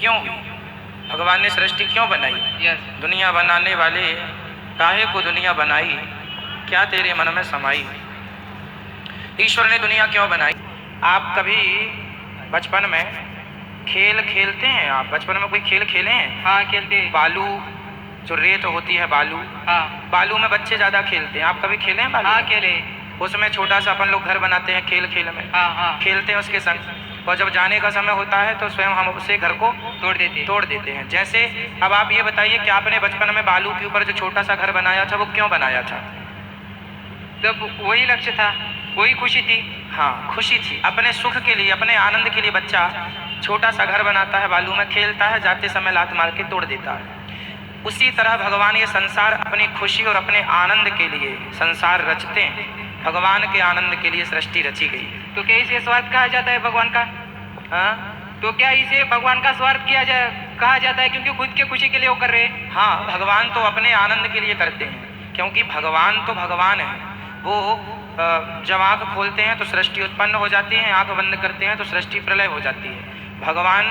क्यों हुई, भगवान ने सृष्टि क्यों बनाई। यस। दुनिया बनाने वाले काहे को दुनिया बनाई, क्या तेरे मन में समाई। ईश्वर ने दुनिया क्यों बनाई। आप कभी बचपन में खेल खेलते हैं, आप बचपन में कोई खेल खेले हैं। हाँ खेलते हैं। बालू जो रेत होती है, बालू, हाँ बालू में बच्चे ज़्यादा खेलते हैं। आप कभी खेले हैं बालू हाँ में? खेले। उसमें छोटा सा अपन लोग घर बनाते हैं, खेल खेल में हाँ हाँ खेलते हैं उसके संग, और जब जाने का समय होता है तो स्वयं हम उसे घर को तोड़ देते हैं। जैसे अब आप ये बताइए कि आपने बचपन में बालू के ऊपर जो छोटा सा घर बनाया था वो क्यों बनाया था। तब वही लक्ष्य था, वही खुशी थी। हाँ, खुशी थी, अपने सुख के लिए, अपने आनंद के लिए बच्चा छोटा सा घर बनाता है, बालू में खेलता है, जाते समय लात मार के तोड़ देता है। उसी तरह भगवान ये संसार अपनी खुशी और अपने आनंद के लिए संसार रचते हैं। भगवान के आनंद के लिए सृष्टि रची गई। तो क्या इसे स्वार्थ कहा जाता है भगवान का। हाँ, तो क्या इसे भगवान का स्वार्थ कहा जाता है, क्योंकि खुद के खुशी के लिए वो कर रहे हैं। हाँ, भगवान तो अपने आनंद के लिए करते हैं, क्योंकि भगवान तो भगवान है। वो जब आँख खोलते हैं तो सृष्टि उत्पन्न हो जाती है, आँख बंद करते हैं तो सृष्टि प्रलय हो जाती है। भगवान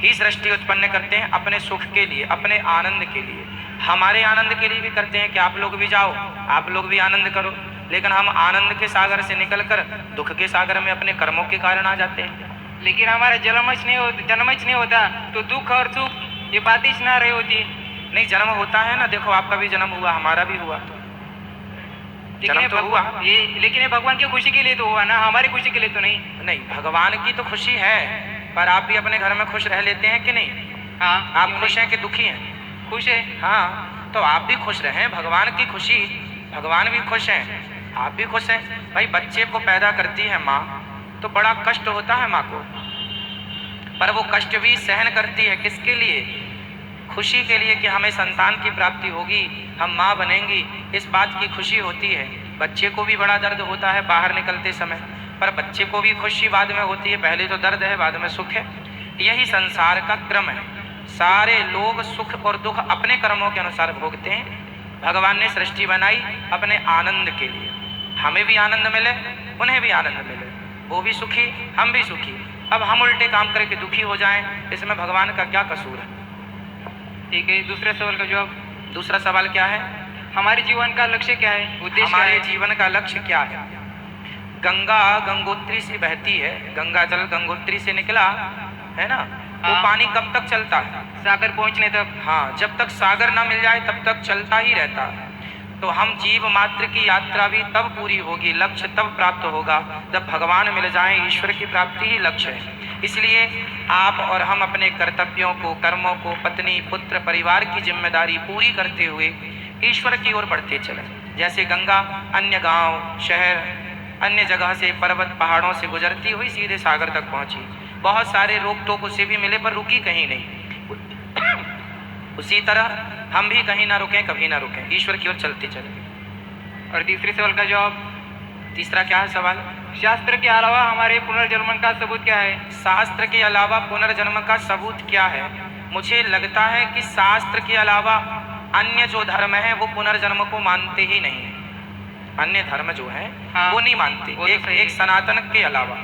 ही सृष्टि उत्पन्न करते हैं अपने सुख के लिए, अपने आनंद के लिए। हमारे आनंद के लिए भी करते हैं कि आप लोग भी जाओ, आप लोग भी आनंद करो, लेकिन हम आनंद के सागर से निकलकर दुख के सागर में अपने कर्मों के कारण आ जाते हैं। लेकिन हमारा जन्मच नहीं होता तो दुख और सुख ये बात ही ना रही होती। नहीं, जन्म होता है ना, देखो आपका भी जन्म हुआ, हमारा भी हुआ, जन्म तो हुआ। लेकिन ये भगवान की खुशी के लिए तो हुआ ना, हमारी खुशी के लिए तो नहीं। नहीं, भगवान की तो खुशी है, पर आप भी अपने घर में खुश रह लेते हैं कि नहीं। हाँ, आप खुश हैं कि दुखी हैं। खुश है। हाँ, तो आप भी खुश रहें, भगवान की खुशी, भगवान भी खुश हैं, आप भी खुश हैं। भाई, बच्चे को पैदा करती है माँ तो बड़ा कष्ट होता है माँ को, पर वो कष्ट भी सहन करती है किसके लिए, खुशी के लिए कि हमें संतान की प्राप्ति होगी, हम माँ बनेंगी, इस बात की खुशी होती है। बच्चे को भी बड़ा दर्द होता है बाहर निकलते समय, पर बच्चे को भी खुशी बाद में होती है, पहले तो दर्द है बाद में सुख है। यही संसार का क्रम है, सारे लोग सुख और दुख अपने कर्मों के अनुसार भोगते हैं। भगवान ने सृष्टि बनाई अपने आनंद के लिए, हमें भी आनंद मिले, उन्हें भी आनंद मिले, वो भी सुखी, हम भी सुखी। अब हम उल्टे काम करके दुखी हो जाएं, इसमें भगवान का क्या कसूर है। ठीक है, दूसरे सवाल का जवाब। दूसरा सवाल क्या है, हमारे जीवन का लक्ष्य क्या है, उद्देश्य क्या हमारे है? जीवन का लक्ष्य क्या है। गंगा गंगोत्री से बहती है, गंगा जल गंगोत्री से निकला है ना, वो हाँ। पानी कब तक चलता है, सागर पहुंचने तक। हाँ, जब तक सागर ना मिल जाए तब तक चलता ही रहता है। तो हम जीव मात्र की यात्रा भी तब पूरी होगी, लक्ष्य तब प्राप्त होगा जब भगवान मिल जाएं। ईश्वर की प्राप्ति ही लक्ष्य है। इसलिए आप और हम अपने कर्तव्यों को, कर्मों को, पत्नी पुत्र परिवार की जिम्मेदारी पूरी करते हुए ईश्वर की ओर बढ़ते चलें। जैसे गंगा अन्य गांव, शहर, अन्य जगह से, पर्वत पहाड़ों से गुजरती हुई सीधे सागर तक पहुंची, बहुत सारे रोक टोक उसे भी मिले पर रुकी कहीं नहीं। उसी तरह हम भी कहीं ना रुकें, कभी ना रुकें, ईश्वर की ओर चलते चलें। और तीसरे सवाल का जवाब। तीसरा क्या है सवाल, शास्त्र के अलावा हमारे पुनर्जन्म का सबूत क्या है। शास्त्र के अलावा पुनर्जन्म का सबूत क्या है। मुझे लगता है कि शास्त्र के अलावा अन्य जो धर्म है वो पुनर्जन्म को मानते ही नहीं है। अन्य धर्म जो है हाँ, वो नहीं मानते, एक सनातन के अलावा।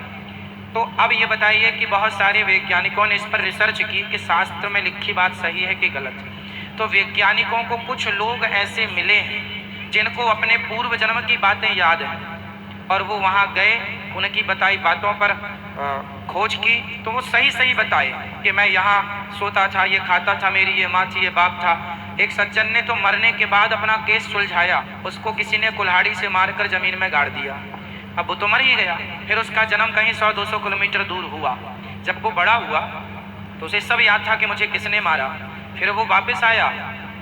तो अब ये बताइए कि बहुत सारे वैज्ञानिकों ने इस पर रिसर्च की कि शास्त्र में लिखी बात सही है कि गलत। तो वैज्ञानिकों को कुछ लोग ऐसे मिले हैं जिनको अपने पूर्व जन्म की बातें याद हैं, और वो वहाँ गए, उनकी बताई बातों पर खोज की तो वो सही सही बताए कि मैं यहाँ सोता था, ये खाता था, मेरी ये माँ थी, ये बाप था। एक सज्जन ने तो मरने के बाद अपना केस सुलझाया, उसको किसी ने कुल्हाड़ी से मारकर जमीन में गाड़ दिया, अब वो तो मर ही गया। फिर उसका जन्म कहीं 100-200 किलोमीटर दूर हुआ। जब वो बड़ा हुआ तो उसे सब याद था कि मुझे किसने मारा। फिर वो वापस आया,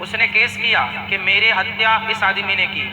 उसने केस किया कि मेरे हत्या इस आदमी ने की।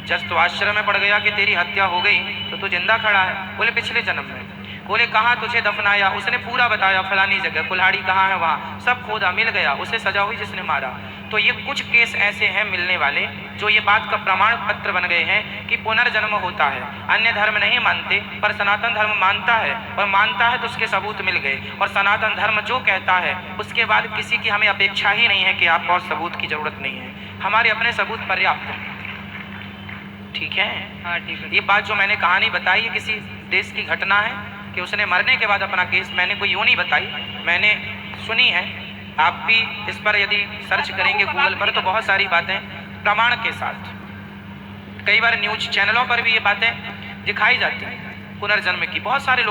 जज तो आश्चर्य में पड़ गया कि तेरी हत्या हो गई तो तू जिंदा खड़ा है। बोले पिछले जन्म में। बोले कहाँ तुझे दफनाया, उसने पूरा बताया, फलानी जगह, कुल्हाड़ी कहाँ है वहाँ, सब खोदा, मिल गया, उसे सजा हुई जिसने मारा। तो ये कुछ केस ऐसे हैं मिलने वाले जो ये बात का प्रमाण पत्र बन गए हैं कि पुनर्जन्म होता है। अन्य धर्म नहीं मानते पर सनातन धर्म मानता है, और मानता है तो उसके सबूत मिल गए। और सनातन धर्म जो कहता है उसके बाद किसी की हमें अपेक्षा ही नहीं है कि आप और सबूत की जरूरत नहीं है, हमारे अपने सबूत पर्याप्त हैं। ठीक है, हाँ ठीक है। ये बात जो मैंने कहानी बताई है किसी देश की घटना है कि उसने मरने के बाद अपना केस, मैंने कोई यूँ नहीं बताई, मैंने सुनी है, आप भी इस पर यदि सर्च करेंगे गूगल पर तो बहुत सारी बातें प्रमाण के साथ, कई बार न्यूज चैनलों पर भी ये बातें दिखाई जाती हैं पुनर्जन्म की। बहुत सारे